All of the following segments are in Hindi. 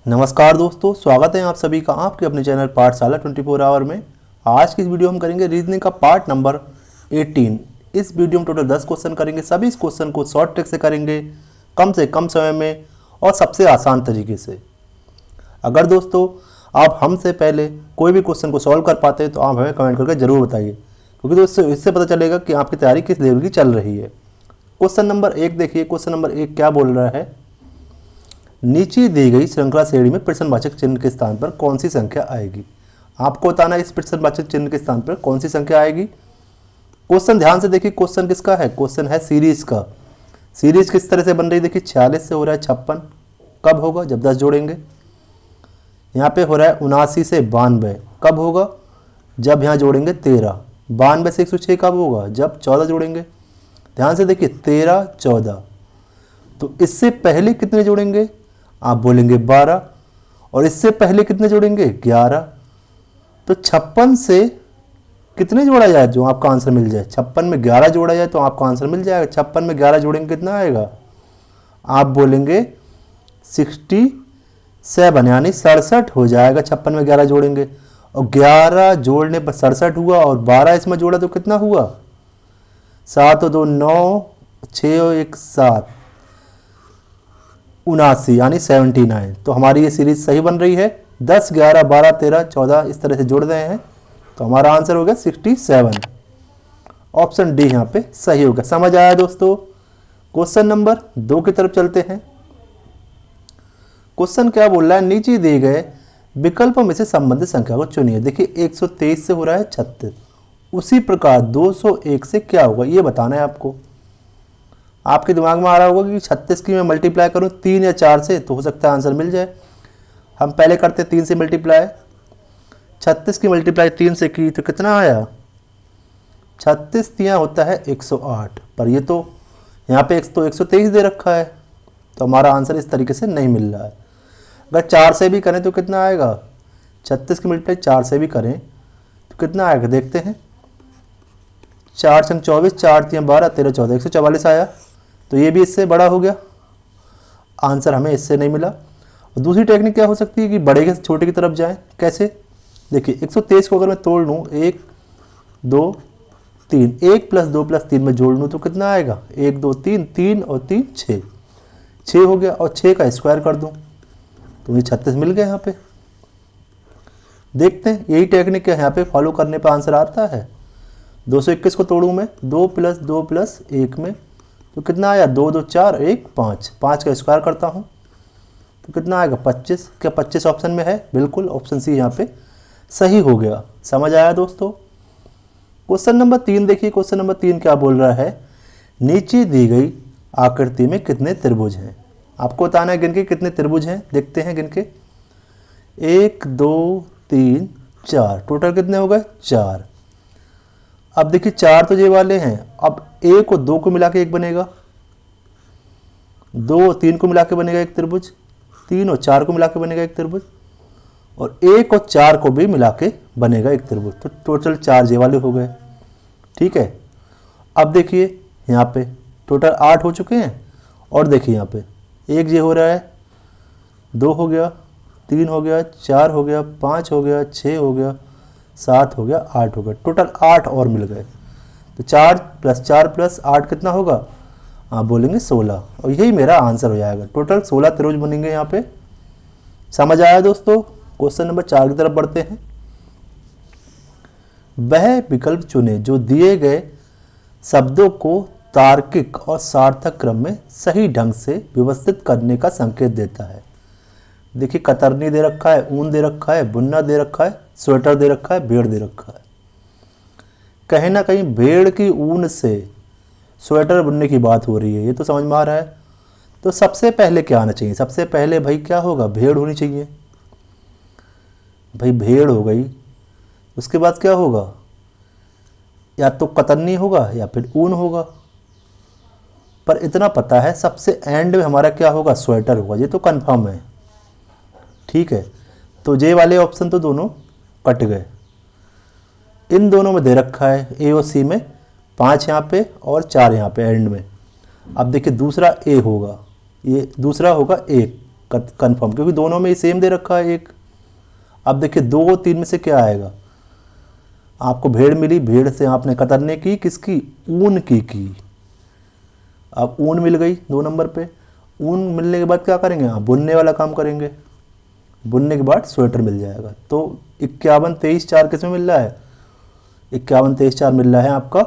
नमस्कार दोस्तों, स्वागत है आप सभी का आपके अपने चैनल पाठशाला 24 आवर में। आज की इस वीडियो हम करेंगे रीजनिंग का पार्ट नंबर 18। इस वीडियो में टोटल 10 क्वेश्चन करेंगे। सभी इस क्वेश्चन को शॉर्ट ट्रिक से करेंगे, कम से कम समय में और सबसे आसान तरीके से। अगर दोस्तों आप हमसे पहले कोई भी क्वेश्चन को सॉल्व कर पाते हैं तो आप हमें कमेंट करके ज़रूर बताइए, क्योंकि दोस्तों इससे पता चलेगा कि आपकी तैयारी किस लेवल की चल रही है। क्वेश्चन नंबर 1 देखिए। क्वेश्चन नंबर 1 क्या बोल रहा है, नीचे दी गई श्रृंखला श्रेणी में प्रश्नवाचक चिन्ह के स्थान पर कौन सी संख्या आएगी। आपको बताना है इस प्रश्नवाचक चिन्ह के स्थान पर कौन सी संख्या आएगी। क्वेश्चन ध्यान से देखिए, क्वेश्चन किसका है, क्वेश्चन है सीरीज का। सीरीज किस तरह से बन रही, देखिए 46 से हो रहा है 56, कब होगा, जब 10 जोड़ेंगे। यहाँ पे हो रहा है 79 से 92, कब होगा, जब यहाँ जोड़ेंगे 13। 92 से 106 कब होगा, जब 14 जोड़ेंगे। ध्यान से देखिए 13 14, तो इससे पहले कितने जोड़ेंगे, आप बोलेंगे 12, और इससे पहले कितने जोड़ेंगे 11। तो 56 से कितने जोड़ा जाए जो आपका आंसर मिल जाए, 56 में 11 जोड़ा जाए तो आपका आंसर मिल जाएगा। 56 में 11 जोड़ेंगे कितना आएगा, आप बोलेंगे 67, यानी 67 हो जाएगा। 56 में 11 जोड़ेंगे और 11 जोड़ने पर 67 हुआ, और 12 इसमें जोड़ा तो कितना हुआ, 7 और 2 9, 6 और 1 7, 79, यानी 79। तो हमारी ये सीरीज सही बन रही है। 10 11 12 13 14 इस तरह से जोड़ रहे हैं तो हमारा आंसर हो गया 67। ऑप्शन डी यहाँ पे सही होगा। समझ आया दोस्तों। क्वेश्चन नंबर 2 की तरफ चलते हैं। क्वेश्चन क्या बोल रहा है, नीचे दिए गए विकल्पों में से संबंधित संख्या को चुनिए। देखिए 123 से हो रहा है 36, उसी प्रकार 201 से क्या होगा ये बताना है आपको। आपके दिमाग में आ रहा होगा कि 36 की मैं मल्टीप्लाई करूँ 3 या 4 से तो हो सकता है आंसर मिल जाए। हम पहले करते 3 से मल्टीप्लाई। 36 की मल्टीप्लाई 3 से की तो कितना आया, 36 तियाँ होता है 108, पर ये तो यहाँ पे 123 दे रखा है, तो हमारा आंसर इस तरीके से नहीं मिल रहा है। अगर 4 से भी करें तो कितना आएगा, 36 की मल्टीप्लाई 4 से भी करें तो कितना आएगा, देखते हैं। 4 संग 24, 4 तियाँ 12, 13 14, 144 आया। तो ये भी इससे बड़ा हो गया, आंसर हमें इससे नहीं मिला। और दूसरी टेक्निक क्या हो सकती है कि बड़े से छोटे की तरफ जाएं। कैसे, देखिए 123 को अगर मैं तोड़ लूँ 1 2 3, 1 + 2 + 3 में जोड़ लूँ तो कितना आएगा, 1 2 3, 3 और 3 6, 6 हो गया। और 6 का स्क्वायर कर दूँ तो मुझे 36 मिल गया। यहाँ पे देखते हैं यही टेक्निक है यहाँ पे फॉलो करने पर आंसर आता है। 221 को तोड़ूँ मैं 2 + 2 + 1 में तो कितना आया, 2 2 4 1 5, 5 का स्क्वायर करता हूँ तो कितना आएगा 25। क्या 25 ऑप्शन में है, बिल्कुल ऑप्शन सी यहाँ पे सही हो गया। समझ आया दोस्तों। क्वेश्चन नंबर 3 देखिए। क्वेश्चन नंबर 3 क्या बोल रहा है, नीचे दी गई आकृति में कितने त्रिभुज हैं। आपको बताना है गिन के कितने त्रिभुज हैं। देखते हैं गिन के, 1 2 3 4, टोटल कितने हो गए 4। अब देखिए 4 तो ये वाले हैं, अब 1 और 2 को मिला के एक बनेगा, 2 और 3 को मिला के बनेगा एक त्रिभुज, 3 और 4 को मिला के बनेगा एक त्रिभुज, और 1 और 4 को भी मिला के बनेगा एक त्रिभुज। तो टोटल 4 ये वाले हो गए। ठीक है, अब देखिए यहाँ पे टोटल 8 हो चुके हैं, और देखिए यहाँ पे एक ये हो रहा है, 2 हो गया, 3 हो गया, 4 हो गया, 5 हो गया, 6 हो गया, 7 हो गया, 8 हो गया, टोटल 8 और मिल गए। तो 4 + 4 + 8 कितना होगा, आप बोलेंगे 16, और यही मेरा आंसर हो जाएगा। टोटल 16 त्रिभुज बनेंगे यहाँ पे। समझ आया दोस्तों। क्वेश्चन नंबर 4 की तरफ बढ़ते हैं। वह विकल्प चुने जो दिए गए शब्दों को तार्किक और सार्थक क्रम में सही ढंग से व्यवस्थित करने का संकेत देता है। देखिए कतरनी दे रखा है, ऊन दे रखा है, बुनना दे रखा है, स्वेटर दे रखा है, भेड़ दे रखा है। कहीं ना कहीं भेड़ की ऊन से स्वेटर बुनने की बात हो रही है, ये तो समझ में आ रहा है। तो सबसे पहले क्या आना चाहिए, सबसे पहले भाई क्या होगा, भेड़ होनी चाहिए। भाई भेड़ हो गई, उसके बाद क्या होगा, या तो कतरनी होगा या फिर ऊन होगा। पर इतना पता है सबसे एंड में हमारा क्या होगा, स्वेटर होगा, ये तो कंफर्म है। ठीक है, तो ये वाले ऑप्शन तो दोनों कट गए। इन दोनों में दे रखा है ए और सी में 5 यहाँ पे और 4 यहाँ पे एंड में। अब देखिए दूसरा ए होगा, ये दूसरा होगा ए, कंफर्म, क्योंकि दोनों में सेम दे रखा है एक। अब देखिए 2 3 में से क्या आएगा, आपको भेड़ मिली, भेड़ से आपने कतरने की, किसकी, ऊन की। अब ऊन मिल गई 2 नंबर पे। ऊन मिलने के बाद क्या करेंगे, आप बुनने वाला काम करेंगे, बुनने के बाद स्वेटर मिल जाएगा। तो 51 23 4 किस में मिल रहा है, 51 23 4 मिल रहा है आपका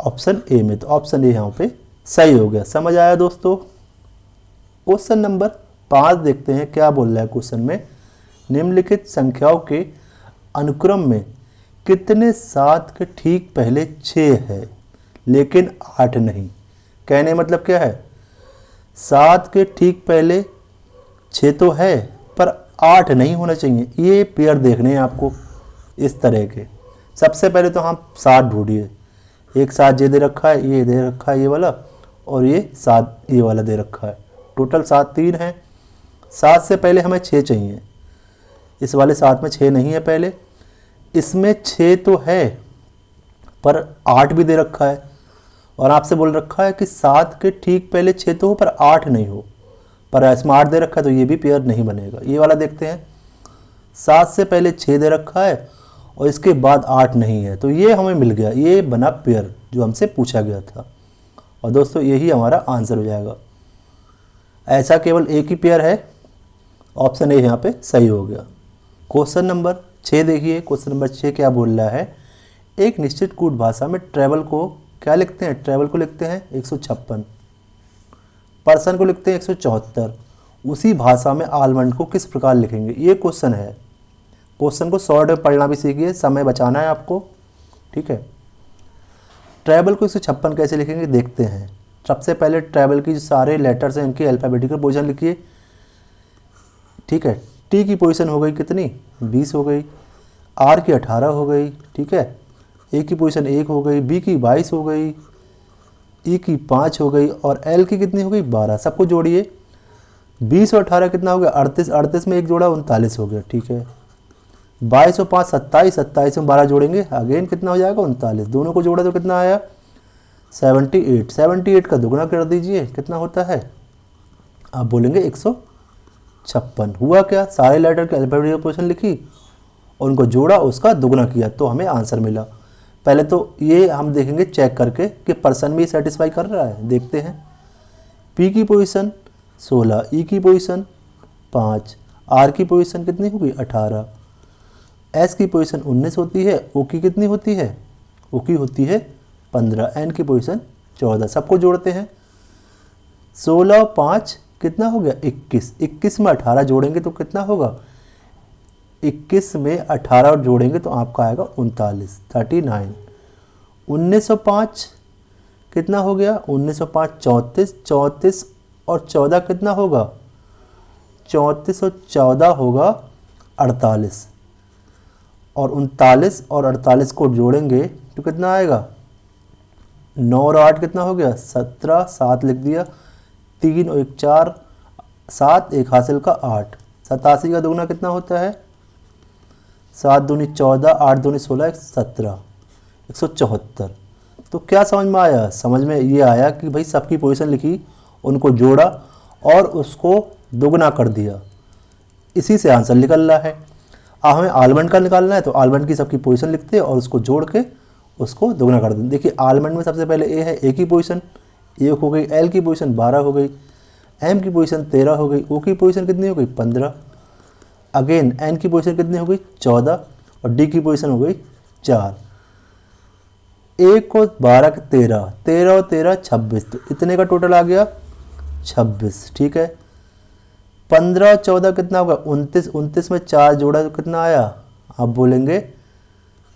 ऑप्शन ए में। तो ऑप्शन ए यहाँ पे सही हो गया। समझ आया दोस्तों। क्वेश्चन नंबर 5 देखते हैं क्या बोल रहा है क्वेश्चन में। निम्नलिखित संख्याओं के अनुक्रम में कितने 7 के ठीक पहले 6 है लेकिन 8 नहीं। कहने मतलब क्या है, 7 के ठीक पहले 6 तो है पर 8 नहीं होना चाहिए। ये पेयर देखने हैं आपको इस तरह के। सबसे पहले तो हम 7 ढूंढिए। एक 7 ये दे रखा है, ये दे रखा है ये वाला, और ये 7 ये वाला दे रखा है। टोटल 7 3 है। 7 से पहले हमें 6 चाहिए। इस वाले 7 में 6 नहीं है पहले, इसमें 6 तो है पर 8 भी दे रखा है, और आपसे बोल रखा है कि 7 के ठीक पहले 6 तो हो पर 8 नहीं हो। पर इसमें 8 दे रखा है तो ये भी पेयर नहीं बनेगा। ये वाला देखते हैं, 7 से पहले 6 दे रखा है और इसके बाद 8 नहीं है, तो ये हमें मिल गया, ये बना पेयर जो हमसे पूछा गया था। और दोस्तों यही हमारा आंसर हो जाएगा। ऐसा केवल एक ही पेयर है, ऑप्शन ए यहाँ पे सही हो गया। क्वेश्चन नंबर 6 देखिए। क्वेश्चन नंबर 6 क्या बोल रहा है, एक निश्चित कूट भाषा में ट्रैवल को क्या लिखते हैं, ट्रैवल को लिखते हैं 156, पर्सन को लिखते हैं 174। उसी भाषा में आलमंड को किस प्रकार लिखेंगे, ये क्वेश्चन है। क्वेश्चन को शॉर्ट में पढ़ना भी सीखिए, समय बचाना है आपको, ठीक है। ट्रैवल को 156 कैसे लिखेंगे देखते हैं। सबसे पहले ट्रैवल की जो सारे लेटर्स हैं इनकी अल्फ़ाबेटिकल पोजीशन लिखिए, ठीक है। टी की पोजीशन हो गई कितनी, 20 हो गई। आर की 18 हो गई, ठीक है। ए की पोजीशन 1 हो गई, बी की 22 हो गई, ई की 5 हो गई, और एल की कितनी हो गई, 12। सबको जोड़िए, 20 और 18 कितना हो गया, 38। 38 में एक जोड़ा 39 हो गया, ठीक है। 22 और 5 27, 27 में 12 जोड़ेंगे, अगेन कितना हो जाएगा, 39। दोनों को जोड़ा तो कितना आया, 78। 78 का दुगना कर दीजिए, कितना होता है, आप बोलेंगे 156। हुआ क्या, सारे लेटर के अल्फ़ाबेटिकल पोजीशन लिखी और उनको जोड़ा, उसका दुगना किया, तो हमें आंसर मिला। पहले तो ये हम देखेंगे चेक करके कि पर्सन भी सेटिस्फाई कर रहा है, देखते हैं। पी की पोजीशन 16, ई की पोजीशन 5, आर की पोजीशन कितनी होगी, 18, एस की पोजीशन 19 होती है, ओ की कितनी होती है, ओ की होती है 15, एन की पोजीशन 14। सबको जोड़ते हैं, 16 और 5 कितना हो गया, 21। 21 में 18 जोड़ेंगे तो कितना होगा, 21 में 18 जोड़ेंगे तो आपका आएगा 39, 39। 1905 कितना हो गया, 1905 34, 34 और 14 कितना होगा, 34 और 14 होगा 48, और 39 और 48 को जोड़ेंगे तो कितना आएगा, 9 और 8 कितना हो गया, 17, 7 लिख दिया, 3 और 1 4, 7 एक हासिल का 8। 87 का दुगना कितना होता है, 7 दूनी 14, 8 दूनी 16, 17, 174। तो क्या समझ में आया, समझ में ये आया कि भाई सबकी पोजीशन लिखी, उनको जोड़ा और उसको दुगना कर दिया, इसी से आंसर निकल रहा है। अब हमें आलमंड का निकालना है, तो आलमंड की सबकी पोजीशन लिखते हैं और उसको जोड़ के उसको दुगना कर दें। देखिए आलमंड में सबसे पहले ए है, ए की पोजीशन 1 हो गई, एल की पोजीशन 12 हो गई, एम की पोजीशन 13 हो गई, ओ की पोजीशन कितनी हो गई, 15, अगेन एन की पोजीशन कितनी हो गई, 14, और डी की पोजीशन हो गई 4। 1 और 12 के 13, 13 और 13 26, तो इतने का टोटल आ गया 26, ठीक है। 15 और 14 कितना होगा, 29, 29 में 4 जोड़ा तो कितना आया, आप बोलेंगे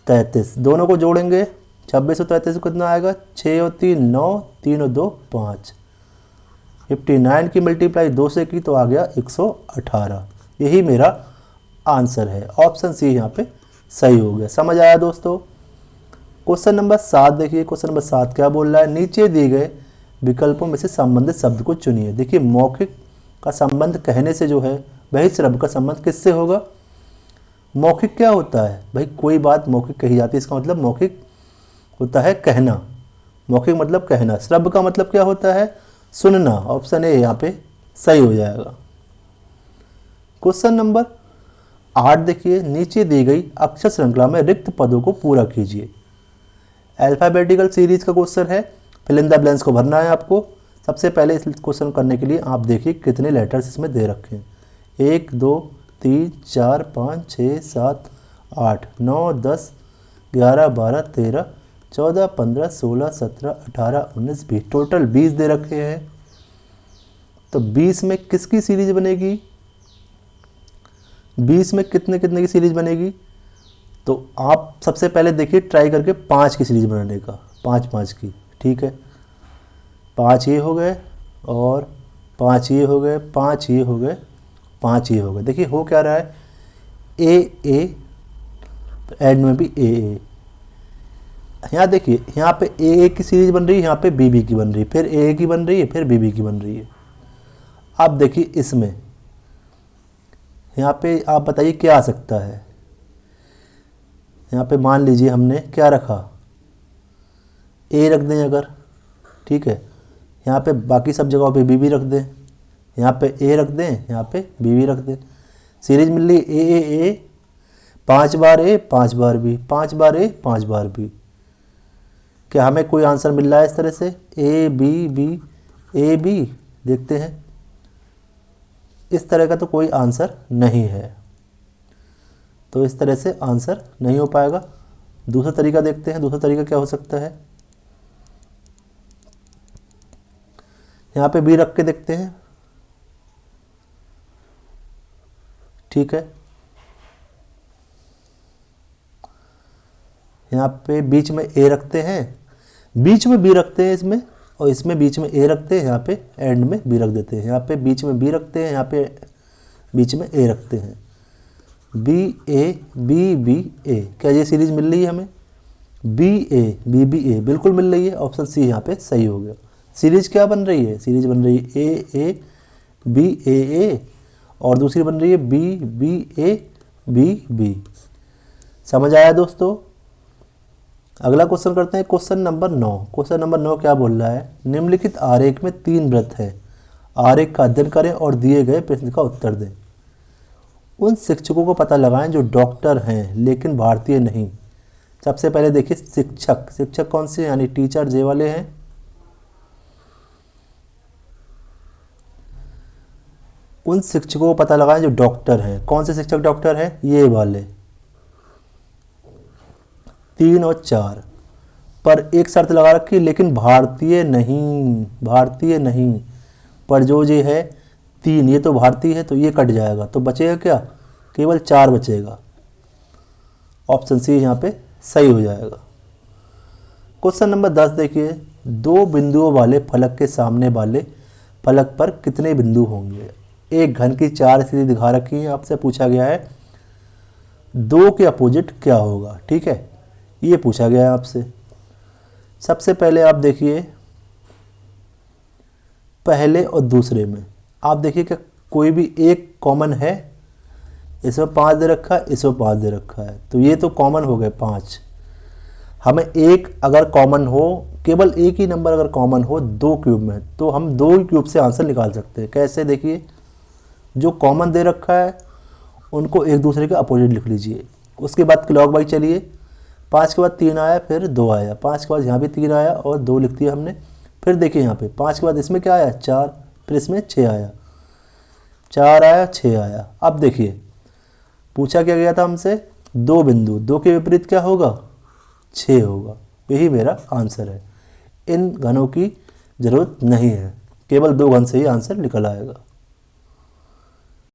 33। दोनों को जोड़ेंगे, 26 और 33 को कितना आएगा, 6 और 3 9, 3 और 2 5। 59 की मल्टीप्लाई 2 से की तो आ गया 118। यही मेरा आंसर है, ऑप्शन सी यहाँ पे सही हो गया। समझ आया दोस्तों। क्वेश्चन नंबर 7 देखिए। क्वेश्चन नंबर 7 क्या बोल रहा है, नीचे दिए गए विकल्पों में से संबंधित शब्द को चुनिए। देखिए मौखिक का संबंध कहने से जो है, वही श्रव्य का संबंध किससे होगा। मौखिक क्या होता है भाई, कोई बात मौखिक कही जाती है, इसका मतलब मौखिक होता है कहना, मौखिक मतलब कहना। श्रव्य का मतलब क्या होता है, सुनना। ऑप्शन ए यहाँ पे सही हो जाएगा। क्वेश्चन नंबर 8 देखिए, नीचे दी गई अक्षर श्रृंखला में रिक्त पदों को पूरा कीजिए। अल्फ़ाबेटिकल सीरीज का क्वेश्चन है, फिल इन द ब्लैंक्स को भरना है आपको। सबसे पहले इस क्वेश्चन करने के लिए आप देखिए कितने लेटर्स इसमें दे रखे हैं। 1 2 3 4 5 6 7 8 9 10 11 12 13 14 15 16 17 18 19 20, टोटल 20 दे रखे हैं। तो 20 में किसकी सीरीज बनेगी, 20 में कितने कितने की सीरीज बनेगी? तो आप सबसे पहले देखिए ट्राई करके 5 की सीरीज बनाने का, 5 5 की, ठीक है। 5 ये हो गए और 5 ये हो गए, 5 ये हो गए, 5 ये हो गए। देखिए हो क्या रहा है, ए एंड में भी ए। यहाँ देखिए यहाँ पे ए की सीरीज बन रही है, यहाँ पे बी की बन रही है, फिर ए की बन रही है, फिर बी की बन रही है। अब देखिए इसमें यहाँ पे आप बताइए क्या आ सकता है। यहाँ पे मान लीजिए हमने क्या रखा, ए रख दें अगर, ठीक है। यहाँ पे बाकी सब जगहों पे बी रख दें, यहाँ पे ए रख दें, यहाँ पे बी रख दें। सीरीज मिल रही ए 5 बार ए 5 बार बी, 5 बार ए 5 बार बी। क्या हमें कोई आंसर मिल रहा है इस तरह से, ए बी? देखते हैं, इस तरह का तो कोई आंसर नहीं है, तो इस तरह से आंसर नहीं हो पाएगा। दूसरा तरीका देखते हैं, दूसरा तरीका क्या हो सकता है। यहाँ पे बी रख के देखते हैं, ठीक है। यहाँ पे बीच में ए रखते हैं, बीच में बी रखते हैं इसमें, और इसमें बीच में ए रखते हैं, यहाँ पे एंड में बी रख देते हैं। यहाँ पे बीच में बी रखते हैं, यहाँ पे बीच में ए रखते हैं। बी ए, क्या ये सीरीज मिल रही है हमें? बी ए बिल्कुल मिल रही है, ऑप्शन सी यहाँ पे सही हो गया। सीरीज क्या बन रही है, सीरीज बन रही है ए बी और दूसरी बन रही है बी ए बी। समझ आया दोस्तों? अगला क्वेश्चन करते हैं, क्वेश्चन नंबर 9। क्वेश्चन नंबर 9 क्या बोल रहा है, निम्नलिखित आरेख में 3 वृत्त हैं, आरेख का अध्ययन करें और दिए गए प्रश्न का उत्तर दें। उन शिक्षकों को पता लगाएं जो डॉक्टर हैं लेकिन भारतीय नहीं। सबसे पहले देखिए शिक्षक कौन से, यानी टीचर जे वाले हैं। उन शिक्षकों को पता लगाएं जो डॉक्टर हैं। कौन से शिक्षक डॉक्टर हैं? ये वाले 3 और 4, पर एक शर्त लगा रखी, लेकिन भारतीय नहीं। पर जो ये है 3, ये तो भारतीय है, तो ये कट जाएगा, तो बचेगा क्या, केवल 4 बचेगा। ऑप्शन सी यहाँ पे सही हो जाएगा। क्वेश्चन नंबर 10 देखिए, 2 बिंदुओं वाले फलक के सामने वाले फलक पर कितने बिंदु होंगे? एक घन की 4 स्थिति दिखा रखी है, आपसे पूछा गया है 2 के अपोजिट क्या होगा, ठीक है, ये पूछा गया है आपसे। सबसे पहले आप देखिए पहले और दूसरे में आप देखिए कि कोई भी एक कॉमन है, इसमें 5 दे रखा है, इसमें 5 दे रखा है, तो ये तो कॉमन हो गए 5। हमें एक अगर कॉमन हो, केवल एक ही नंबर अगर कॉमन हो 2 क्यूब में, तो हम 2 ही क्यूब से आंसर निकाल सकते हैं। कैसे? देखिए जो कॉमन दे रखा है उनको एक दूसरे के अपोजिट लिख लीजिए। उसके बाद क्लॉकवाइज चलिए, 5 के बाद 3 आया, फिर 2 आया, 5 के बाद यहाँ भी 3 आया और 2 लिख दिया हमने। फिर देखिए यहाँ पे 5 के बाद इसमें क्या आया, 4, फिर इसमें 6 आया, 4 आया, 6 आया। अब देखिए पूछा क्या गया था हमसे, 2 बिंदु, 2 के विपरीत क्या होगा, 6 होगा। यही मेरा आंसर है। इन घनों की ज़रूरत नहीं है, केवल 2 घन से ही आंसर निकल आएगा।